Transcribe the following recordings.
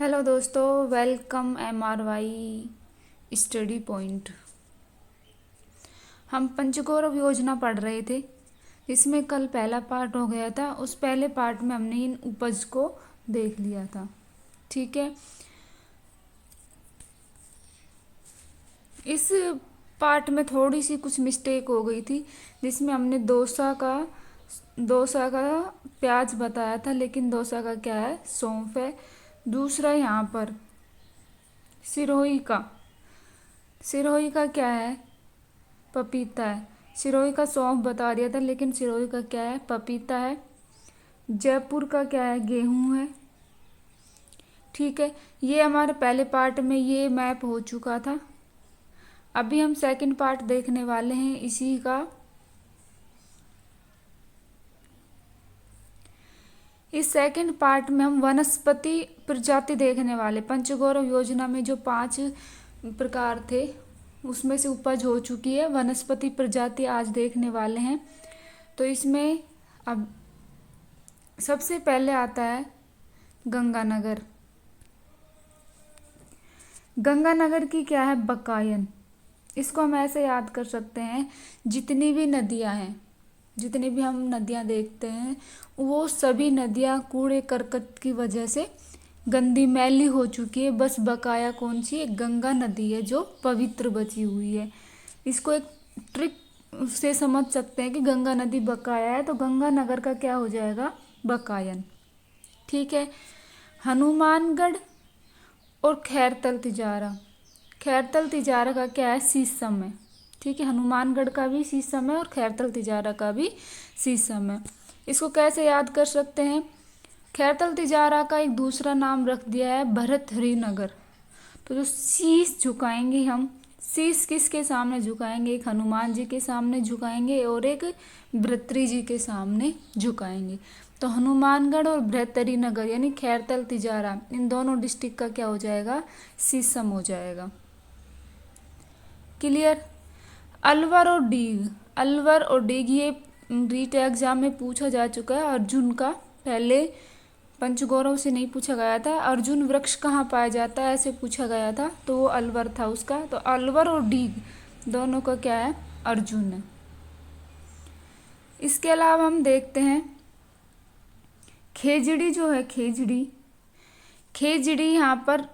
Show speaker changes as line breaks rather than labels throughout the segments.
Hello दोस्तों, welcome MRY study point. हम पंचगौरव योजना पढ़ रहे थे, इसमें कल पहला पार्ट हो गया था। उस पहले पार्ट में हमने इन उपज को देख लिया था। ठीक है, इस पार्ट में थोड़ी सी कुछ मिस्टेक हो गई थी, जिसमें हमने डोसा का प्याज बताया था, लेकिन डोसा का क्या है, सौंफ है। दूसरा यहाँ पर सिरोही का क्या है, पपीता है। सिरोही का सौंफ बता दिया था, लेकिन सिरोही का क्या है, पपीता है। जयपुर का क्या है, गेहूं है। ठीक है, ये हमारे पहले पार्ट में ये मैप हो चुका था। अभी हम सेकंड पार्ट देखने वाले हैं इसी का। इस सेकंड पार्ट में हम वनस्पति प्रजाति देखने वाले। पंचगौरव योजना में जो 5 प्रकार थे, उसमें से उपज हो चुकी है। वनस्पति प्रजाति आज देखने वाले हैं। तो इसमें अब सबसे पहले आता है गंगानगर। गंगानगर की क्या है, बकायन। इसको हम ऐसे याद कर सकते हैं, जितनी भी नदियां हैं, जितनी भी हम नदियां देखते हैं, वो सभी नदियां कूड़े करकट की वजह से गंदी मैली हो चुकी है। बस बकाया कौन सी है, गंगा नदी है, जो पवित्र बची हुई है। इसको एक ट्रिक से समझ सकते हैं कि गंगा नदी बकाया है, तो गंगानगर का क्या हो जाएगा, बकायन। ठीक है, हनुमानगढ़ और खैरतल तिजारा। खैरतल तिजारा का क्या है, शीशम है। ठीक है, हनुमानगढ़ का भी शीशम है और खैरतल तिजारा का भी शीशम है। इसको कैसे याद कर सकते हैं, खैरतल तिजारा का एक दूसरा नाम रख दिया है भरथरीनगर। तो जो शीश झुकाएंगे हम, शीश किसके सामने झुकाएंगे, एक हनुमान जी के सामने झुकाएंगे और एक भृतरी जी के सामने झुकाएंगे। तो हनुमानगढ़ और भृतरीनगर यानी खैरतल तिजारा, इन दोनों डिस्ट्रिक्ट का क्या हो जाएगा, शीशम हो जाएगा। क्लियर। अलवर और डीग ये रीट एग्जाम में पूछा जा चुका है। अर्जुन का पहले पंचगौरव से नहीं पूछा गया था। अर्जुन वृक्ष कहाँ पाया जाता है, ऐसे पूछा गया था, तो वो अलवर था उसका। तो अलवर और डीग दोनों का क्या है, अर्जुन है। इसके अलावा हम देखते हैं खेजड़ी जो है, खेजड़ी यहाँ पर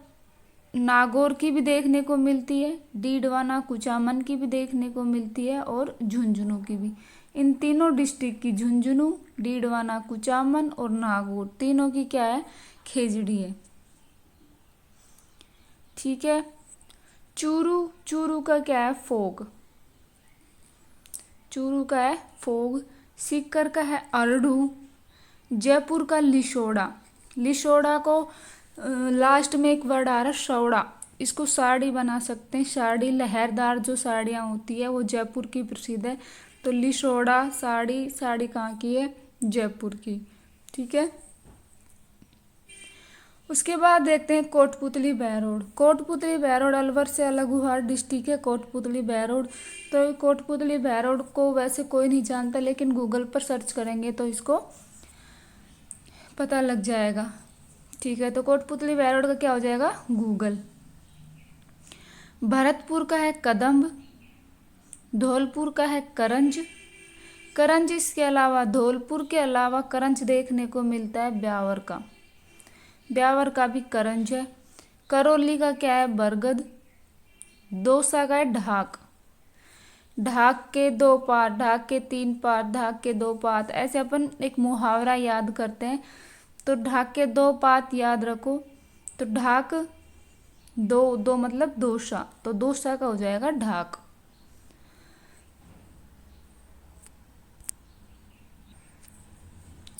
नागौर की भी देखने को मिलती है, डीडवाना कुचामन की भी देखने को मिलती है और झुंझुनू की भी। इन तीनों डिस्ट्रिक्ट की, झुंझुनू, डीडवाना कुचामन और नागौर, तीनों की क्या है, खेजड़ी है। ठीक है, चूरू का क्या है, फोग। चूरू का है फोग। सीकर का है अरडू। जयपुर का लिशोड़ा को लास्ट में एक वर्ड आ रहा है, शौड़ा। इसको साड़ी बना सकते हैं, साड़ी, लहरदार जो साड़ियाँ होती है वो जयपुर की प्रसिद्ध है। तो लिशोड़ा साड़ी कहाँ की है, जयपुर की। ठीक है, उसके बाद देखते हैं कोटपुतली बहरोड। कोटपुतली बहरोड अलवर से अलग हुआ डिस्ट्रिक्ट है, कोटपुतली बहरोड। तो कोटपुतली बहरोड को वैसे कोई नहीं जानता, लेकिन गूगल पर सर्च करेंगे तो इसको पता लग जाएगा। ठीक है, तो कोटपुतली बहरोड का क्या हो जाएगा, गूगल। भरतपुर का है कदम्ब। धौलपुर का है करंज। इसके अलावा धौलपुर के अलावा करंज देखने को मिलता है ब्यावर का भी करंज है। करौली का क्या है, बरगद। दौसा का है ढाक के 2 पात, ढाक के 3 पात, ढाक के 2 पात, ऐसे अपन एक मुहावरा याद करते हैं। तो ढाक के 2 पात याद रखो। तो ढाक दो मतलब दोसा, तो दोसा का हो जाएगा ढाक।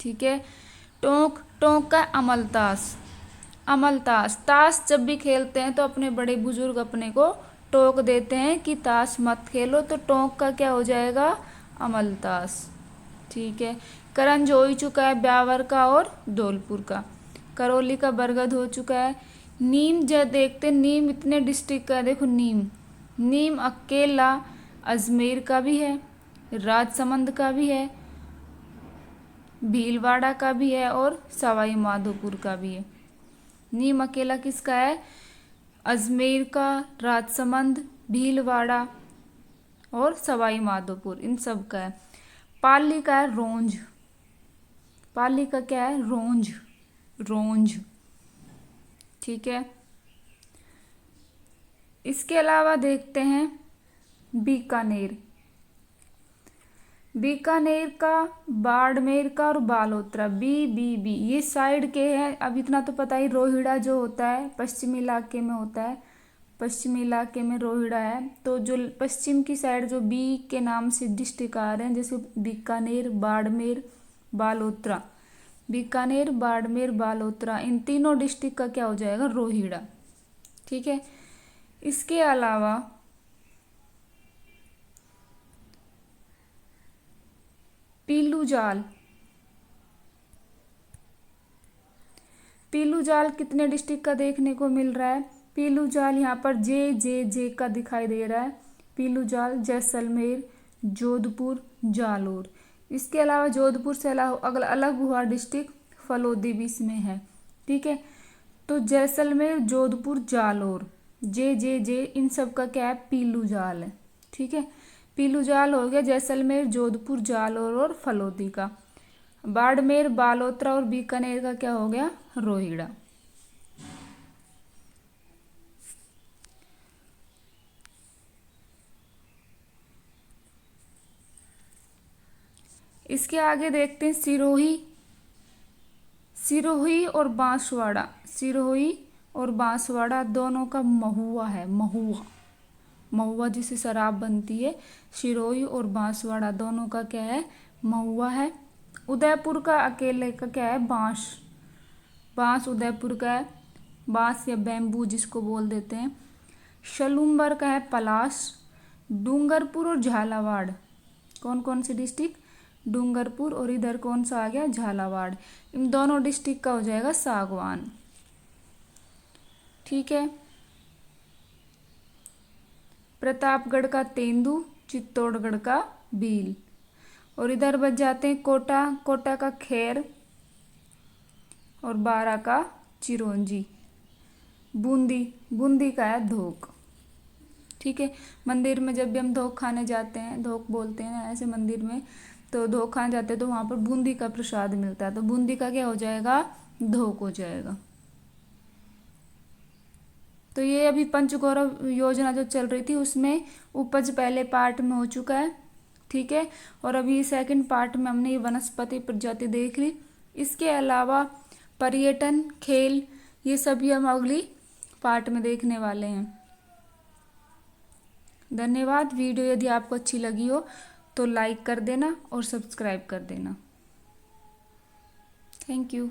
ठीक है, टोंक का अमलतास। ताश जब भी खेलते हैं तो अपने बड़े बुजुर्ग अपने को टोक देते हैं कि ताश मत खेलो, तो टोंक का क्या हो जाएगा, अमलतास। ठीक है, करंज हो ही चुका है ब्यावर का और धौलपुर का। करौली का बरगद हो चुका है। नीम जब देखते, नीम इतने डिस्ट्रिक्ट का, देखो नीम अकेला अजमेर का भी है, राजसमंद का भी है, भीलवाड़ा का भी है और सवाई माधोपुर का भी है। नीम अकेला किसका है? अजमेर का, राजसमंद, भीलवाड़ा और सवाई माधोपुर, इन सब का है। पाली का है रोंज। पाली का क्या है? रोंज, रोंज। ठीक है। इसके अलावा देखते हैं बीकानेर। बीकानेर का, बाड़मेर का और बालोतरा, बी ये साइड के हैं। अब इतना तो पता ही, रोहिड़ा जो होता है पश्चिमी इलाके में होता है, पश्चिमी इलाके में रोहिड़ा है। तो जो पश्चिम की साइड जो बी के नाम से डिस्ट्रिक्ट आ रहे हैं, जैसे बीकानेर, बाड़मेर, बालोतरा, बीकानेर, बाड़मेर, बालोतरा, इन तीनों डिस्ट्रिक्ट का क्या हो जाएगा? रोहिड़ा। ठीक है। इसके अलावा पीलू जाल। पीलू जाल कितने डिस्ट्रिक्ट का देखने को मिल रहा है? पीलू जाल यहाँ पर जे का दिखाई दे रहा है। पीलू जाल जैसलमेर, जोधपुर, जालोर। इसके अलावा जोधपुर से अगला अलग हुआ डिस्ट्रिक्ट फलोदी भी इसमें है। ठीक है। तो जैसलमेर, जोधपुर, जालोर, जे इन सब का क्या है? पीलू जाल है। ठीक है। पीलू जाल हो गया जैसलमेर, जोधपुर, जालोर और फलोदी का। बाड़मेर, बालोतरा और बीकानेर का क्या हो गया? रोहिड़ा। इसके आगे देखते हैं सिरोही। सिरोही और बांसवाड़ा, सिरोही और बांसवाड़ा दोनों का महुआ है। महुआ, महुआ जिससे शराब बनती है, सिरोही और बांसवाड़ा दोनों का क्या है? महुआ है। उदयपुर का अकेले का क्या है? बांस, बांस उदयपुर का है, बांस या बैम्बू जिसको बोल देते हैं। शलुम्बर का है पलाश। डूंगरपुर और झालावाड़, कौन कौन से डिस्ट्रिक्ट? डूंगरपुर और इधर कौन सा आ गया? झालावाड़। इन दोनों डिस्ट्रिक्ट का हो जाएगा सागवान। ठीक है। प्रतापगढ़ का तेंदू, चित्तौड़गढ़ का भील। और इधर बच जाते हैं कोटा, कोटा का खैर और बारा का चिरौंजी। बूंदी, बूंदी का है धोक। ठीक है। मंदिर में जब भी हम धोक खाने जाते हैं, धोक बोलते हैं ना ऐसे मंदिर में, तो धोक खाने जाते हैं तो वहाँ पर बूंदी का प्रसाद मिलता है, तो बूंदी का क्या हो जाएगा? धोक हो जाएगा। तो ये अभी पंचगौरव योजना जो चल रही थी उसमें उपज पहले पार्ट में हो चुका है। ठीक है। और अभी सेकंड पार्ट में हमने ये वनस्पति प्रजाति देख ली। इसके अलावा पर्यटन, खेल, ये सभी हम अगली पार्ट में देखने वाले हैं। धन्यवाद। वीडियो यदि आपको अच्छी लगी हो तो लाइक कर देना और सब्सक्राइब कर देना। Thank you.